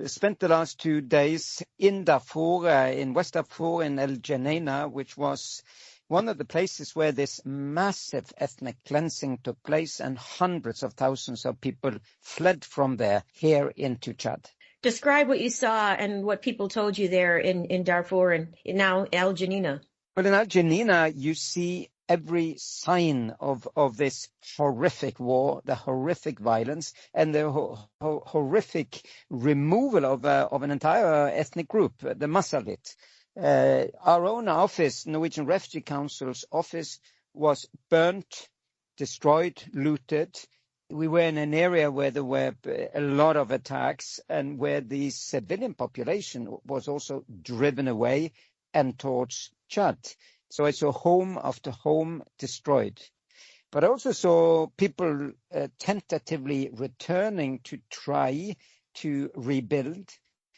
spent the last 2 days in Darfur, in West Darfur, in El Geneina, which was one of the places where this massive ethnic cleansing took place, and hundreds of thousands of people fled from there here into Chad. Describe what you saw and what people told you there in Darfur and now El Geneina. Well, in El Geneina, you see every sign of this horrific war, the horrific violence, and the horrific removal of an entire ethnic group, the Masalit. Our own office, Norwegian Refugee Council's office, was burnt, destroyed, looted. We were in an area where there were a lot of attacks and where the civilian population was also driven away and towards Chad. So I saw home after home destroyed. But I also saw people tentatively returning to try to rebuild.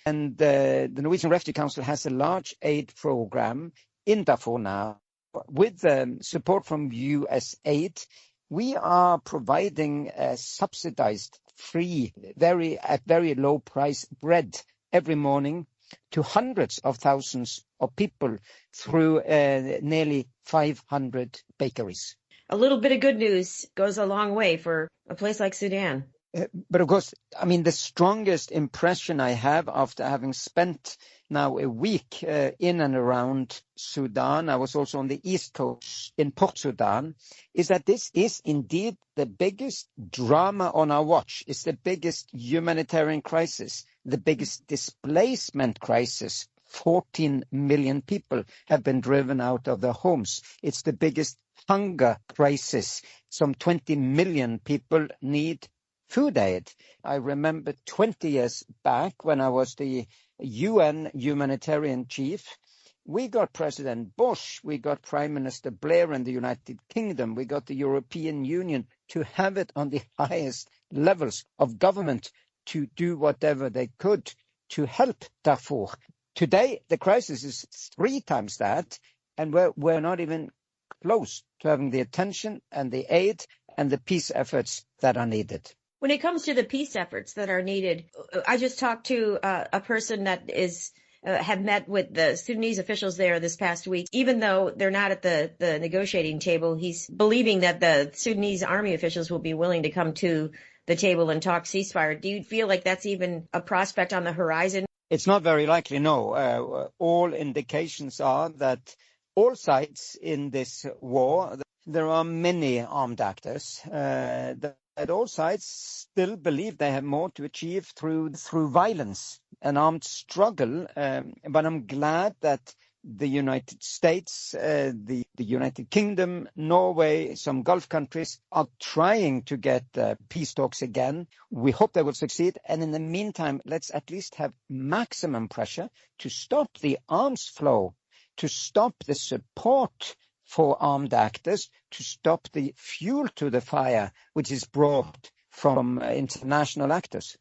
And the Norwegian Refugee Council has a large aid program in Darfur now. With support from US aid, we are providing subsidized, free, at very low price bread every morning to hundreds of thousands of people through nearly 500 bakeries. A little bit of good news goes a long way for a place like Sudan. But of course, I mean, the strongest impression I have after having spent now a week in and around Sudan, I was also on the East Coast in Port Sudan, is that this is indeed the biggest drama on our watch. It's the biggest humanitarian crisis, the biggest displacement crisis. 14 million people have been driven out of their homes. It's the biggest hunger crisis. Some 20 million people need food aid. I remember 20 years back when I was the UN humanitarian chief, we got President Bush, we got Prime Minister Blair in the United Kingdom, we got the European Union to have it on the highest levels of government to do whatever they could to help Darfur. Today, the crisis is 3 times that, and we're not even close to having the attention and the aid and the peace efforts that are needed. When it comes to the peace efforts that are needed, I just talked to a person that have met with the Sudanese officials there this past week. Even though they're not at the negotiating table, he's believing that the Sudanese army officials will be willing to come to the table and talk ceasefire. Do you feel like that's even a prospect on the horizon? It's not very likely, no. All indications are that all sides in this war, there are many armed actors, that all sides still believe they have more to achieve through violence, an armed struggle. But I'm glad that the United States, the United Kingdom, Norway, some Gulf countries are trying to get peace talks again. We hope they will succeed. And in the meantime, let's at least have maximum pressure to stop the arms flow, to stop the support for armed actors, to stop the fuel to the fire which is brought from international actors.